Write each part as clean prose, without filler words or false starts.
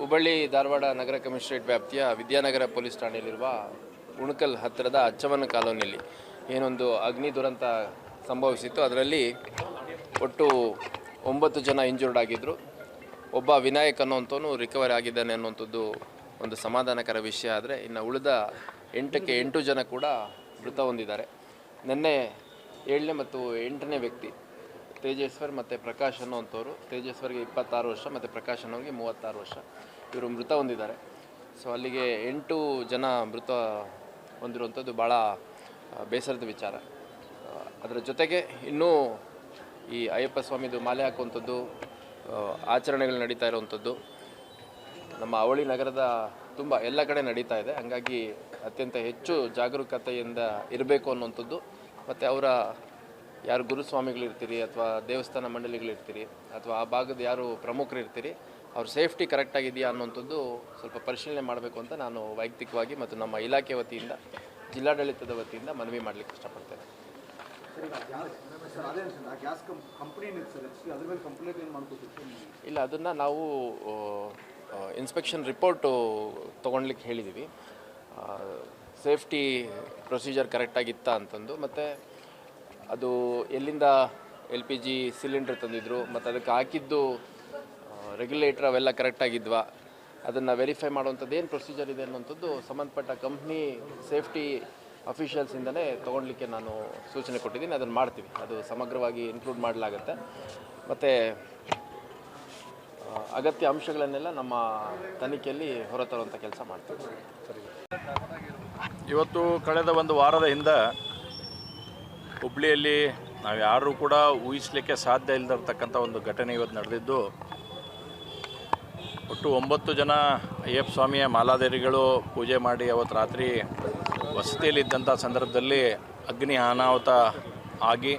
ಹುಬ್ಬಳ್ಳಿ ಧಾರವಾಡ ನಗರ commissionerate ವ್ಯಾಪ್ತಿಯ Vidyanagar police ಠಾಣೆಯಲ್ಲಿರುವ Unkal ಹತ್ತಿರದ ಅಚ್ಚವನ ಕಾಲೋನಿಯಲ್ಲಿ ಏನೊಂದು ಅಗ್ನಿ ದುರಂತ ಸಂಭವಿಸಿತ್ತು. ಅದರಲ್ಲಿ ಒಟ್ಟು 9 ಜನ ಇಂಜೂರ್ಡ್ ಆಗಿದ್ದರು. ಒಬ್ಬ ವಿನಾಯಕ್ ಅನ್ನುವಂಥವನು ರಿಕವರಿ ಆಗಿದ್ದಾನೆ ಅನ್ನುವಂಥದ್ದು ಒಂದು ಸಮಾಧಾನಕರ ವಿಷಯ. ಆದರೆ ಇನ್ನು ಉಳಿದ 8 ಜನ ಕೂಡ ಮೃತ ಹೊಂದಿದ್ದಾರೆ. ನಿನ್ನೆ 7ನೇ ಮತ್ತು 8ನೇ ವ್ಯಕ್ತಿ ತೇಜೇಶ್ವರ್ ಮತ್ತು ಪ್ರಕಾಶ್ ಅನ್ನುವಂಥವ್ರು, ತೇಜೇಶ್ವರ್ಗೆ 26 ವರ್ಷ ಮತ್ತು ಪ್ರಕಾಶ್ ಅನ್ನೋರಿಗೆ 36 ವರ್ಷ, ಇವರು ಮೃತ ಹೊಂದಿದ್ದಾರೆ. ಸೊ ಅಲ್ಲಿಗೆ 8 ಜನ ಮೃತ ಹೊಂದಿರುವಂಥದ್ದು ಭಾಳ ಬೇಸರದ ವಿಚಾರ. ಅದರ ಜೊತೆಗೆ ಇನ್ನೂ ಈ ಅಯ್ಯಪ್ಪ ಸ್ವಾಮಿದು ಮಾಲೆ ಹಾಕುವಂಥದ್ದು ಆಚರಣೆಗಳು ನಡೀತಾ ಇರುವಂಥದ್ದು ನಮ್ಮ ಅವಳಿ ನಗರದ ತುಂಬ ಎಲ್ಲ ಕಡೆ ನಡೀತಾ ಇದೆ. ಹಾಗಾಗಿ ಅತ್ಯಂತ ಹೆಚ್ಚು ಜಾಗರೂಕತೆಯಿಂದ ಇರಬೇಕು ಅನ್ನುವಂಥದ್ದು, ಮತ್ತು ಅವರ ಯಾರು ಗುರುಸ್ವಾಮಿಗಳಿರ್ತೀರಿ ಅಥವಾ ದೇವಸ್ಥಾನ ಮಂಡಳಿಗಳಿರ್ತೀರಿ ಅಥವಾ ಆ ಭಾಗದ ಯಾರು ಪ್ರಮುಖರು ಇರ್ತೀರಿ, ಅವ್ರ ಸೇಫ್ಟಿ ಕರೆಕ್ಟಾಗಿದೆಯಾ ಅನ್ನುವಂಥದ್ದು ಸ್ವಲ್ಪ ಪರಿಶೀಲನೆ ಮಾಡಬೇಕು ಅಂತ ನಾನು ವೈಯಕ್ತಿಕವಾಗಿ ಮತ್ತು ನಮ್ಮ ಇಲಾಖೆ ವತಿಯಿಂದ, ಜಿಲ್ಲಾಡಳಿತದ ವತಿಯಿಂದ ಮನವಿ ಮಾಡಲಿಕ್ಕೆ ಇಷ್ಟಪಡ್ತೇನೆ. ಇಲ್ಲ, ಅದನ್ನು ನಾವು ಇನ್ಸ್ಪೆಕ್ಷನ್ ರಿಪೋರ್ಟು ತೊಗೊಳ್ಲಿಕ್ಕೆ ಹೇಳಿದ್ದೀವಿ. ಸೇಫ್ಟಿ ಪ್ರೊಸೀಜರ್ ಕರೆಕ್ಟಾಗಿತ್ತಾ ಅಂತಂದು, ಮತ್ತು ಅದು ಎಲ್ಲಿಂದ LPG ಸಿಲಿಂಡ್ರ್ ತಂದಿದ್ರು ಮತ್ತು ಅದಕ್ಕೆ ಹಾಕಿದ್ದು ರೆಗ್ಯುಲೇಟ್ರ್ ಅವೆಲ್ಲ ಕರೆಕ್ಟಾಗಿದ್ವಾ, ಅದನ್ನು ವೆರಿಫೈ ಮಾಡುವಂಥದ್ದು ಏನು ಪ್ರೊಸೀಜರ್ ಇದೆ ಅನ್ನುವಂಥದ್ದು ಸಂಬಂಧಪಟ್ಟ ಕಂಪ್ನಿ ಸೇಫ್ಟಿ ಅಫಿಷಿಯಲ್ಸಿಂದಲೇ ತೊಗೊಳ್ಲಿಕ್ಕೆ ನಾನು ಸೂಚನೆ ಕೊಟ್ಟಿದ್ದೀನಿ. ಅದನ್ನು ಮಾಡ್ತೀವಿ, ಅದು ಸಮಗ್ರವಾಗಿ ಇನ್ಕ್ಲೂಡ್ ಮಾಡಲಾಗುತ್ತೆ. ಮತ್ತು ಅಗತ್ಯ ಅಂಶಗಳನ್ನೆಲ್ಲ ನಮ್ಮ ತನಿಖೆಯಲ್ಲಿ ಹೊರತರುವಂಥ ಕೆಲಸ ಮಾಡ್ತೀವಿ. ಇವತ್ತು ಕಳೆದ ಒಂದು ವಾರದ ಹಿಂದೆ ಹುಬ್ಬಳ್ಳಿಯಲ್ಲಿ ನಾವು ಯಾರೂ ಕೂಡ ಊಹಿಸಲಿಕ್ಕೆ ಸಾಧ್ಯ ಇಲ್ಲದಿರ್ತಕ್ಕಂಥ ಒಂದು ಘಟನೆ ಇವತ್ತು ನಡೆದಿದ್ದು. ಒಟ್ಟು 9 ಜನ ಅಯ್ಯಪ್ಪ ಸ್ವಾಮಿಯ ಮಾಲಾಧಾರಿಗಳು ಪೂಜೆ ಮಾಡಿ ಅವತ್ತು ರಾತ್ರಿ ವಸತಿಯಲ್ಲಿದ್ದಂಥ ಸಂದರ್ಭದಲ್ಲಿ ಅಗ್ನಿ ಅನಾಹುತ ಆಗಿ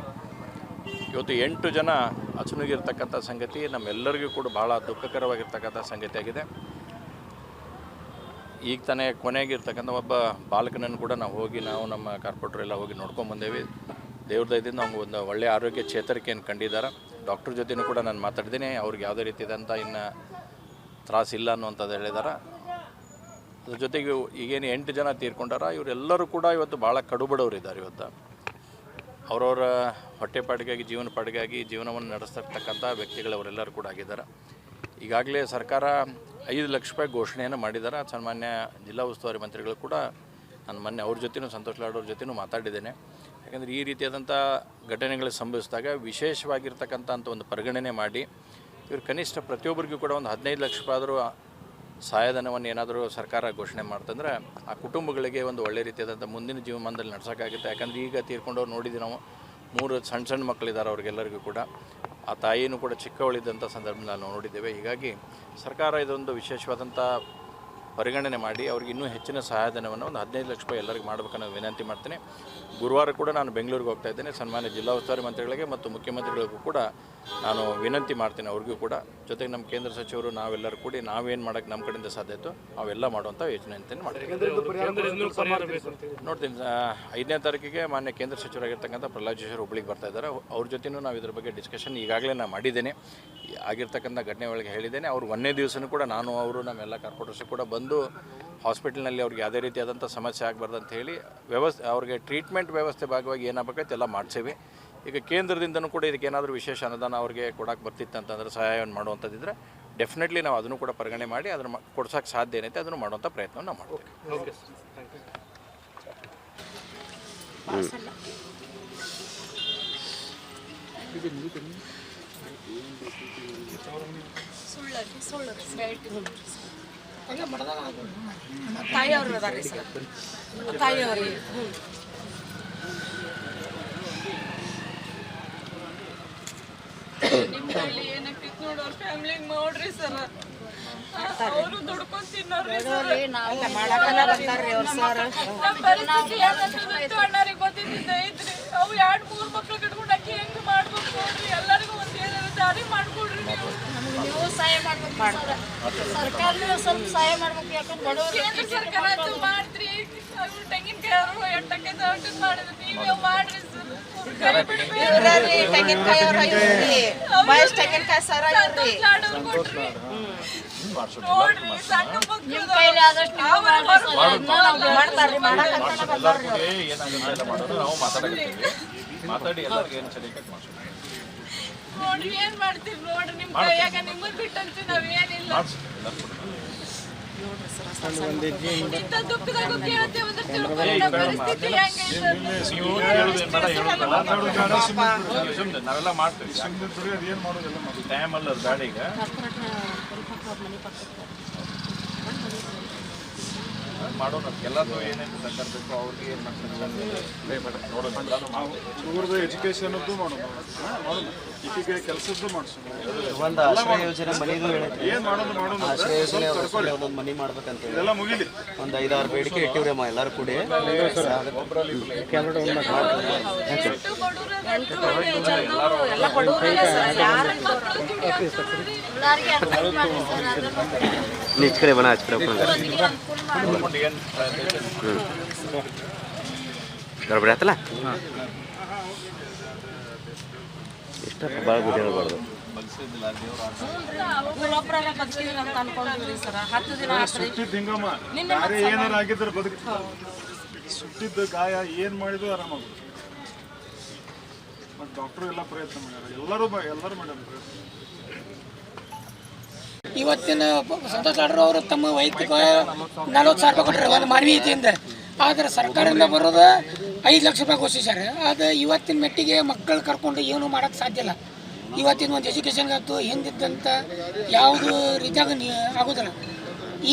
ಇವತ್ತು 8 ಜನ ಅಸುನೀಗಿರ್ತಕ್ಕಂಥ ಸಂಗತಿ ನಮ್ಮೆಲ್ಲರಿಗೂ ಕೂಡ ಭಾಳ ದುಃಖಕರವಾಗಿರ್ತಕ್ಕಂಥ ಸಂಗತಿಯಾಗಿದೆ. ಈಗ ತಾನೇ ಕೊನೆಗಿರ್ತಕ್ಕಂಥ ಒಬ್ಬ ಬಾಲಕನನ್ನು ಕೂಡ ನಾವು ನಮ್ಮ ಕಾರ್ಪೊರೇಟರೆಲ್ಲ ಹೋಗಿ ನೋಡ್ಕೊಂಡ್ಬಂದೇವಿ. ದೇವ್ರ ದಯದಿಂದ ಅವ್ರಿಗೆ ಒಂದು ಒಳ್ಳೆಯ ಆರೋಗ್ಯ ಚೇತರಿಕೆಯನ್ನು ಕಂಡಿದ್ದಾರೆ. ಡಾಕ್ಟ್ರ್ ಜೊತೆನೂ ಕೂಡ ನಾನು ಮಾತಾಡಿದ್ದೀನಿ. ಅವ್ರಿಗೆ ಯಾವುದೇ ರೀತಿಯಾದಂಥ ಇನ್ನು ತ್ರಾಸಿಲ್ಲ ಅನ್ನುವಂಥದ್ದು ಹೇಳಿದ್ದಾರೆ. ಅದ್ರ ಜೊತೆಗೆ ಈಗೇನು 8 ಜನ ತೀರ್ಕೊಂಡಾರ, ಇವರೆಲ್ಲರೂ ಕೂಡ ಇವತ್ತು ಭಾಳ ಕಡುಬಡವರಿದ್ದಾರೆ. ಇವತ್ತು ಅವರವರ ಹೊಟ್ಟೆಪಾಡಿಗಾಗಿ ಜೀವನಪಾಡಿಗಾಗಿ ಜೀವನವನ್ನು ನಡೆಸ್ತಕ್ಕಂಥ ವ್ಯಕ್ತಿಗಳವರೆಲ್ಲರೂ ಕೂಡ ಆಗಿದ್ದಾರೆ. ಈಗಾಗಲೇ ಸರ್ಕಾರ 5 ಲಕ್ಷ ರೂಪಾಯಿ ಘೋಷಣೆಯನ್ನು ಮಾಡಿದ್ದಾರೆ. ಸನ್ಮಾನ್ಯ ಜಿಲ್ಲಾ ಉಸ್ತುವಾರಿ ಮಂತ್ರಿಗಳು ಕೂಡ ನಾನು ಮೊನ್ನೆ ಅವ್ರ ಜೊತೆನೂ ಸಂತೋಷ್ ಲಾಡ್ ಅವ್ರ ಜೊತೆನೂ ಮಾತಾಡಿದ್ದೇನೆ. ಯಾಕಂದರೆ ಈ ರೀತಿಯಾದಂಥ ಘಟನೆಗಳು ಸಂಭವಿಸಿದಾಗ ವಿಶೇಷವಾಗಿರ್ತಕ್ಕಂಥ ಒಂದು ಪರಿಗಣನೆ ಮಾಡಿ ಇವರು ಕನಿಷ್ಠ ಪ್ರತಿಯೊಬ್ಬರಿಗೂ ಕೂಡ ಒಂದು 15 ಲಕ್ಷ ರೂಪಾಯಿ ಆದರೂ ಸಹಾಯಧನವನ್ನು ಏನಾದರೂ ಸರ್ಕಾರ ಘೋಷಣೆ ಮಾಡ್ತಂದ್ರೆ ಆ ಕುಟುಂಬಗಳಿಗೆ ಒಂದು ಒಳ್ಳೆ ರೀತಿಯಾದಂಥ ಮುಂದಿನ ಜೀವಮಾನದಲ್ಲಿ ನಡ್ಸೋಕ್ಕಾಗುತ್ತೆ. ಯಾಕಂದರೆ ಈಗ ತೀರ್ಕೊಂಡವ್ರು ನೋಡಿದ್ವಿ ನಾವು, 3 ಸಣ್ಣ ಮಕ್ಕಳಿದ್ದಾರೆ ಅವ್ರಿಗೆಲ್ಲರಿಗೂ ಕೂಡ. ಆ ತಾಯಿನೂ ಕೂಡ ಚಿಕ್ಕವಳಿದ್ದಂಥ ಸಂದರ್ಭದಲ್ಲಿ ನಾವು ನೋಡಿದ್ದೇವೆ. ಹೀಗಾಗಿ ಸರ್ಕಾರ ಇದೊಂದು ವಿಶೇಷವಾದಂಥ ಪರಿಗಣನೆ ಮಾಡಿ ಅವ್ರಿಗೆ ಇನ್ನೂ ಹೆಚ್ಚಿನ ಸಹಾಯಧನವನ್ನು ಒಂದು 15 ಲಕ್ಷ ರೂಪಾಯಿ ಎಲ್ಲರಿಗೂ ಮಾಡಬೇಕನ್ನೋ ವಿನಂತಿ ಮಾಡ್ತೀನಿ. ಗುರುವಾರ ಕೂಡ ನಾನು ಬೆಂಗಳೂರಿಗೆ ಹೋಗ್ತಾ ಇದ್ದೇನೆ. ಸನ್ಮಾನ್ಯ ಜಿಲ್ಲಾ ಉಸ್ತುವಾರಿ ಮಂತ್ರಿಗಳಿಗೆ ಮತ್ತು ಮುಖ್ಯಮಂತ್ರಿಗಳಿಗೂ ಕೂಡ ನಾನು ವಿನಂತಿ ಮಾಡ್ತೀನಿ. ಅವ್ರಿಗೂ ಕೂಡ ಜೊತೆಗೆ ನಮ್ಮ ಕೇಂದ್ರ ಸಚಿವರು ನಾವೆಲ್ಲರೂ ಕೂಡಿ ನಾವೇನು ಮಾಡೋಕ್ಕೆ ನಮ್ಮ ಕಡೆಯಿಂದ ಸಾಧ್ಯ ಇತ್ತು ಅವೆಲ್ಲ ಮಾಡುವಂಥ ಯೋಚನೆ ಅಂತೇನು ಮಾಡ್ತೀನಿ. ನೋಡ್ತೀನಿ, 5ನೇ ತಾರೀಕಿಗೆ ಮಾನ್ಯ ಕೇಂದ್ರ ಸಚಿವರಾಗಿರ್ತಕ್ಕಂಥ ಪ್ರಹ್ಲಾದ್ ಜೋಶಿ ಹುಬ್ಬಳ್ಳಿಗೆ ಬರ್ತಾ ಇದ್ದಾರೆ. ಅವ್ರ ಜೊತೆನೂ ನಾವು ಇದ್ರ ಬಗ್ಗೆ ಡಿಸ್ಕಷನ್ ಈಗಾಗಲೇ ನಾನು ಮಾಡಿದ್ದೇನೆ. ಆಗಿರ್ತಕ್ಕಂಥ ಘಟನೆ ಒಳಗೆ ಹೇಳಿದ್ದೇನೆ. ಅವ್ರು 1ನೇ ದಿವಸನೂ ಕೂಡ ನಾನು ಅವರು ನಮ್ಮೆಲ್ಲ ಕಾರ್ಪೊರೇಟರ್ಸು ಕೂಡ ಬಂದು ಹಾಸ್ಪಿಟಲ್ನಲ್ಲಿ ಅವ್ರಿಗೆ ಯಾವುದೇ ರೀತಿಯಾದಂಥ ಸಮಸ್ಯೆ ಆಗಬಾರ್ದು ಅಂತ ಹೇಳಿ ಅವ್ರಿಗೆ ಟ್ರೀಟ್ಮೆಂಟ್ ವ್ಯವಸ್ಥೆ ಭಾಗವಾಗಿ ಏನಾಗಬೇಕೈತೆ ಎಲ್ಲ ಮಾಡಿಸೇವಿ. ಈಗ ಕೇಂದ್ರದಿಂದನೂ ಕೂಡ ಇದಕ್ಕೆ ಏನಾದರೂ ವಿಶೇಷ ಅನುದಾನ ಅವ್ರಿಗೆ ಕೊಡೋಕ್ಕೆ ಬರ್ತಿತ್ತು ಅಂತಂದ್ರೆ ಸಹಾಯವನ್ನು ಮಾಡುವಂಥದ್ದಿದ್ರೆ ಡೆಫಿನೆಟ್ಲಿ ನಾವು ಅದನ್ನು ಕೂಡ ಪರಿಗಣನೆ ಮಾಡಿ ಅದನ್ನು ಕೊಡ್ಸೋಕ್ಕೆ ಸಾಧ್ಯ ಏನೈತೆ ಅದನ್ನು ಮಾಡುವಂಥ ಪ್ರಯತ್ನ ನಾವು ಮಾಡ್ತೀವಿ. ತಾಯಿಯವರು ಅದಾರೆ ಸರ್, ತಾಯಿಯವರಿಗೆ ನಿಮ್ಮ ಕೈಲಿ ಏನಕ್ಕೆ ನೋಡು, ಅವ್ರ ಫ್ಯಾಮಿಲಿಗೆ ನೋಡ್ರಿ ಸರ್. ಅವರು ದುಡ್ಕೊಂಡು ತಿನ್ನೋರಿ ಅಣ್ಣರಿಗೆ ಗೊತ್ತಿದ್ದ ಐತ್ರಿ. ಅವು 2-3 ಮಕ್ಳು ಕಟ್ಕೊಂಡು ಅಕ್ಕಿ ಹೆಂಗೆ ಮಾಡ್ಬೇಕು ನೋಡ್ರಿ. ಎಲ್ಲರಿಗೂ ಒಂದು ಏನಾದ್ರು ದಾರಿ ಮಾಡ್ಕೊಡ್ರಿ. ನೀವು ಸಹಾಯ ಮಾಡ್ಬೇಕು, ಸರ್ಕಾರ ಸ್ವಲ್ಪ ಸಹಾಯ ಮಾಡ್ಬೇಕು. ಯಾಕಂದ್ರೆ ಬಡವರು ಸರ್ಕಾರ ಮಾಡ್ರಿ. ತೆಂಗಿನಕಾಯಿ 8 ಮಾಡಿದ್ರೆ ನೀವೇ ಮಾಡ್ರಿ ಸರ್. ಇವ್ರಿ ತೆಂಗಿನಕಾಯಿ ಅವ್ರ ಇವ್ರಿ ಮಹೇಶ್ ತೆಂಗಿನಕಾಯಿ ಸರ ಇವ್ರಿ ನೋಡ್ರಿ ಸಣ್ಣ ಮಕ್ಕಳು ನಿಮ್ ಕೈಲಿ ಆದಷ್ಟು ನೀವು ಮಾಡ್ತಾರ್ರಿ ಮಾಡಕತ್ತಾನ ಬಂದಾರ್ರಿ ಅವ್ರು. ಏನಾಗುತ್ತೆ ಮಾಡೋದು ನಾವು ಮಾತಾಡಕತ್ತೀವಿ ಮಾತಾಡಿ ಎಲ್ಲರಿಗೂ ಏನು ಸರಿ ಮಾಡ್ತೀವಿ ನೋಡ್ರಿ ಏನ್ ಮಾಡ್ತೀರಿ ನೋಡ್ರಿ ನಿಮ್ ಕೈಯಾಗ ನಿಮ್ಮದ್ ಬಿಟ್ಟಂತೂ ನಾವೇನಿಲ್ಲ ಇಂಥ ದುಃಖದಾಗ ಕೇಳತ್ತೆ ಒಂದಷ್ಟು ತಿಳ್ಕೊಳ್ಳಿ ನಮ್ಮ ಪರಿಸ್ಥಿತಿ ಹೆಂಗೈತೆ ನೀವು ಹೇಳೋದೇನು ಬೇಡ ಹೇಳೋದಲ್ಲ ಸುಮ್ಮನೆ ನಾವೆಲ್ಲ ಮಾಡ್ತೀವಿ ಟೈಮ್ ಅಲ್ಲ ಅದು ಬೇಡ ಈಗ ಮಾಡೋಣ ಎಲ್ಲದೂ ಏನೇನು ಸರ್ಕಾರ ಬೇಕು ಅವ್ರಿಗೆ ಏನು ಮಾಡ್ತಾರೆ ನೋಡೋಣ ಎಜುಕೇಶನ್ದು ಮಾಡೋಣ ಈಗೀಗ ಕೆಲಸದ್ದು ಮಾಡಿಸೋಣ ಒಂದು ಆಶ್ರಯ ಯೋಜನೆ ಮನೆದು ಏನು ಮಾಡೋದು ಆಶ್ರಯ ಯೋಜನೆ ಒಂದೊಂದು ಮನೆ ಮಾಡ್ಬೇಕಂತ ಹೇಳಿ ಎಲ್ಲ ಮುಗಿಲಿ ಒಂದು 5-6 ಬೇಡಿಕೆ ಇಟ್ಟಿವ್ರಮ್ಮ ಎಲ್ಲರೂ ಕೂಡಿ ಎಲ್ಲ ಬಡವ್ರೇ ಸರ್, ಯಾರು ಎಲ್ಲಾರ್ಗೆ ಅನುಕೂಲ ಮಾಡಿ ಸರ್, ಅದನ್ನ ನೀಚ್ ಕಡೆ ಬನ ಹಚ್ಕಡೆ ಅನುಕೂಲ ಮಾಡಿ. ನೋಡ್ಕೊಂಡು ಏನು ಗಡ್ಬಡಿ ಆತಲ್ಲ ಇಷ್ಟ ಭಾಳ ಬಿಟ್ಟು ಹೇಳ್ಬಾರ್ದು ಇವ್ರೊಬ್ರಾಗ ಬದುಕಿದ್ರು ಅಂತ ಅನ್ಕೊಂಡಿದ್ರಿ ಸರ್ 10 ದಿನ ಆತ್ರಿ ಸುಟ್ಟಿದ್ದು ಹಿಂಗಮ್ಮ ಯಾರೇ ಏನಾರು ಆಗಿದ್ರೆ ಬದುಕಿ ಸುಟ್ಟಿದ್ದು ಗಾಯ ಏನು ಮಾಡಿದ್ರು ಆರಾಮಾಗುತ್ತೆ ಮತ್ತು ಡಾಕ್ಟ್ರು ಎಲ್ಲ ಪ್ರಯತ್ನ ಮಾಡ್ಯಾರ ಎಲ್ಲರೂ ಮಾಡ್ಯಾರ ಪ್ರಯತ್ನ. ಇವತ್ತಿನ ಸಂತೋಷ್ ಲಾಡ್ರು ಅವರು ತಮ್ಮ ವೈಯಕ್ತಿಕ 40,000 ರೂಪಾಯಿ ಕೊಟ್ಟರೆ ಒಂದು ಮಾನವೀಯತೆಯಿಂದ. ಆದರೆ ಸರ್ಕಾರದಿಂದ ಬರೋದು 5 ಲಕ್ಷ ರೂಪಾಯಿ ಘೋಷಿಸ್ಯಾರ. ಅದು ಇವತ್ತಿನ ಮೆಟ್ಟಿಗೆ ಮಕ್ಕಳು ಕರ್ಕೊಂಡು ಏನೂ ಮಾಡೋಕ್ಕೆ ಸಾಧ್ಯ ಇಲ್ಲ. ಇವತ್ತಿನ ಒಂದು ಎಜುಕೇಷನ್ಗಾಯ್ತು ಹಿಂದಿದ್ದಂಥ ಯಾವುದು ರೀತಿಯಾಗ ಆಗೋದಿಲ್ಲ.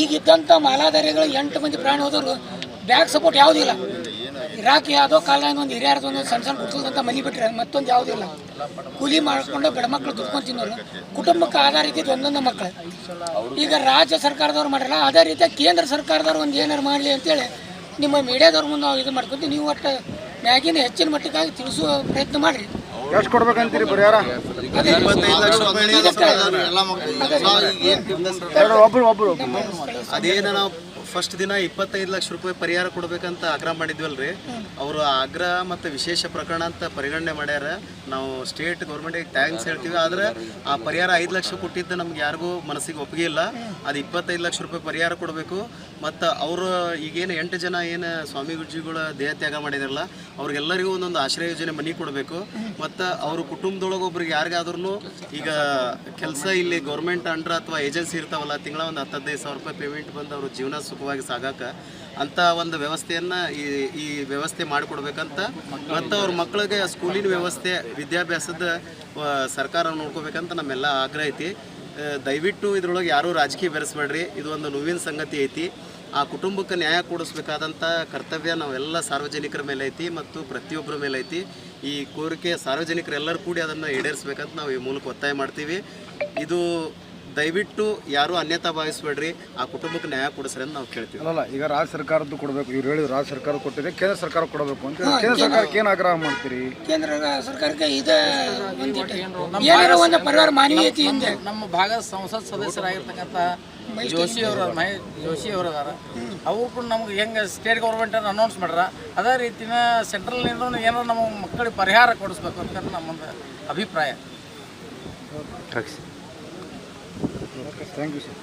ಈಗಿದ್ದಂಥ ಮಾಲಾಧಾರಿಗಳು 8 ಮಂದಿ ಪ್ರಾಣಿ ಹೋದವರು ಬ್ಯಾಕ್ ಸಪೋರ್ಟ್ ಯಾವುದೂ ಇಲ್ಲ. ಇರಾಕ್ ಯಾವುದೋ ಕಾಲದಾಗ ಒಂದು ಹಿರಿಯರದೊಂದು ಸಣ್ಣ ಸಣ್ಣ ಕುಡ್ಸೋದಂಥ ಮನೆ ಬಿಟ್ಟರೆ ಮತ್ತೊಂದು ಯಾವುದೂ ಇಲ್ಲ. ಕೂಲಿ ಮಾಡಿಕೊಂಡು ಬಡ ಮಕ್ಕಳು ದುಡ್ಕೊಂಡು ತಿನ್ನೋರು ಕುಟುಂಬಕ್ಕೆ ಆಧಾರ ಇದ್ದಿದ್ದು ಒಂದೊಂದು ಮಕ್ಕಳು. ಈಗ ರಾಜ್ಯ ಸರ್ಕಾರದವ್ರು ಮಾಡಿರಲ್ಲ, ಅದೇ ರೀತಿಯಾಗಿ ಕೇಂದ್ರ ಸರ್ಕಾರದವ್ರು ಒಂದು ಏನಾರು ಮಾಡಲಿ ಅಂತೇಳಿ ನಿಮ್ಮ ಮೀಡಿಯಾದವ್ರ ಮುಂದೆ ನಾವು ಇದು ಮಾಡ್ಕೊತೀವಿ. ನೀವು ಒಟ್ಟು ಮ್ಯಾಗಿನ ಹೆಚ್ಚಿನ ಮಟ್ಟಕ್ಕಾಗಿ ತಿಳಿಸುವ ಪ್ರಯತ್ನ ಮಾಡಿರಿ. ಎಷ್ಟು ಕೊಡ್ಬೇಕಂತೀರಿ ಪರಿಹಾರ? ಒಬ್ರು ಅದೇನ ನಾವು ಫಸ್ಟ್ ದಿನ 25 ಲಕ್ಷ ರೂಪಾಯಿ ಪರಿಹಾರ ಕೊಡ್ಬೇಕಂತ ಆಗ್ರಹ ಮಾಡಿದ್ವಲ್ರಿ. ಅವರು ಆಗ್ರಹ ಮತ್ತು ವಿಶೇಷ ಪ್ರಕರಣ ಅಂತ ಪರಿಗಣನೆ ಮಾಡ್ಯಾರ. ನಾವು ಸ್ಟೇಟ್ ಗೌರ್ಮೆಂಟಿಗೆ ಥ್ಯಾಂಕ್ಸ್ ಹೇಳ್ತೀವಿ. ಆದರೆ ಆ ಪರಿಹಾರ 5 ಲಕ್ಷ ಕೊಟ್ಟಿದ್ದು ನಮ್ಗೆ ಯಾರಿಗೂ ಮನಸ್ಸಿಗೆ ಒಪ್ಪಿಗೆ ಇಲ್ಲ. ಅದು 25 ಲಕ್ಷ ರೂಪಾಯಿ ಪರಿಹಾರ ಕೊಡಬೇಕು. ಮತ್ತು ಅವರು ಈಗೇನು 8 ಜನ ಏನು ಸ್ವಾಮಿ ಗುರುಜಿಗಳ ದೇಹ ತ್ಯಾಗ ಮಾಡಿದಾರಲ್ಲ, ಅವ್ರಿಗೆಲ್ಲರಿಗೂ ಒಂದೊಂದು ಆಶ್ರಯ ಯೋಜನೆ ಮನೆ ಕೊಡಬೇಕು. ಮತ್ತು ಅವ್ರ ಕುಟುಂಬದೊಳಗೆ ಒಬ್ರಿಗೆ ಯಾರಿಗಾದ್ರೂ ಈಗ ಕೆಲಸ ಇಲ್ಲಿ ಗೌರ್ಮೆಂಟ್ ಅಂಡ್ರ್ ಅಥವಾ ಏಜೆನ್ಸಿ ಇರ್ತಾವಲ್ಲ, ತಿಂಗಳ ಒಂದು 10-15 ಸಾವಿರ ರೂಪಾಯಿ ಪೇಮೆಂಟ್ ಬಂದು ಅವ್ರ ಜೀವನ ಸುಖವಾಗಿ ಸಾಗಕ್ಕೆ ಅಂಥ ಒಂದು ವ್ಯವಸ್ಥೆಯನ್ನು ಈ ವ್ಯವಸ್ಥೆ ಮಾಡಿಕೊಡ್ಬೇಕಂತ. ಮತ್ತು ಅವ್ರ ಮಕ್ಕಳಿಗೆ ಸ್ಕೂಲಿನ ವ್ಯವಸ್ಥೆ ವಿದ್ಯಾಭ್ಯಾಸದ ಸರ್ಕಾರ ನೋಡ್ಕೋಬೇಕಂತ ನಮ್ಮೆಲ್ಲ ಆಗ್ರಹ ಐತಿ. ದಯವಿಟ್ಟು ಇದ್ರೊಳಗೆ ಯಾರೂ ರಾಜಕೀಯ ಬೆರೆಸ್ಬೇಡ್ರಿ. ಇದು ಒಂದು ನೋವಿನ ಸಂಗತಿ ಐತಿ. ಆ ಕುಟುಂಬಕ್ಕೆ ನ್ಯಾಯ ಕೊಡಿಸ್ಬೇಕಾದಂಥ ಕರ್ತವ್ಯ ನಾವೆಲ್ಲ ಸಾರ್ವಜನಿಕರ ಮೇಲೆ ಐತಿ ಮತ್ತು ಪ್ರತಿಯೊಬ್ಬರ ಮೇಲೆ ಐತಿ. ಈ ಕೋರಿಕೆ ಸಾರ್ವಜನಿಕರೆಲ್ಲರೂ ಕೂಡಿ ಅದನ್ನು ಈಡೇರಿಸ್ಬೇಕಂತ ನಾವು ಈ ಮೂಲಕ ಒತ್ತಾಯ ಮಾಡ್ತೀವಿ. ಇದು ದಯವಿಟ್ಟು ಯಾರೂ ಅನ್ಯತಾ ಭಾವಿಸ್ಬೇಡ್ರಿ. ಆ ಕುಟುಂಬಕ್ಕೆ ನ್ಯಾಯ ಕೊಡಿಸ್ರಿ ಅಂತ ನಾವು ಕೇಳ್ತೀವಿ. ಅಲ್ಲ, ಈಗ ರಾಜ್ಯ ಸರ್ಕಾರದ್ದು ಕೊಡಬೇಕು. ಇವ್ರು ಹೇಳಿದ್ರು ರಾಜ್ಯ ಸರ್ಕಾರ ಕೊಟ್ಟಿದೆ, ಕೇಂದ್ರ ಸರ್ಕಾರ ಕೊಡಬೇಕು ಅಂತ. ಕೇಂದ್ರ ಸರ್ಕಾರಕ್ಕೆ ಏನು ಆಗ್ರಹ ಮಾಡ್ತೀರಿ? ಕೇಂದ್ರ ಸರ್ಕಾರಕ್ಕೆ ಇದು ಏನಾರ ಒಂದು ಪರಿವಾರ ಮಾನವೀಯತೆಯಿಂದ ನಮ್ಮ ಭಾಗದ ಸಂಸತ್ ಸದಸ್ಯರಾಗಿರ್ತಕ್ಕಂಥ ಜೋಶಿ ಅವರು ಅದಾರ. ಅವರು ಕೂಡ ನಮ್ಗೆ ಹೆಂಗೆ ಸ್ಟೇಟ್ ಗೌರ್ಮೆಂಟ್ ಅನೌನ್ಸ್ ಮಾಡ್ಯಾರ, ಅದೇ ರೀತಿನ ಸೆಂಟ್ರಲ್ನಿಂದ ಏನಾರು ನಮ್ಮ ಮಕ್ಕಳಿಗೆ ಪರಿಹಾರ ಕೊಡಿಸ್ಬೇಕು ಅಂತ ನಮ್ಮೊಂದು ಅಭಿಪ್ರಾಯ. Thank you sir.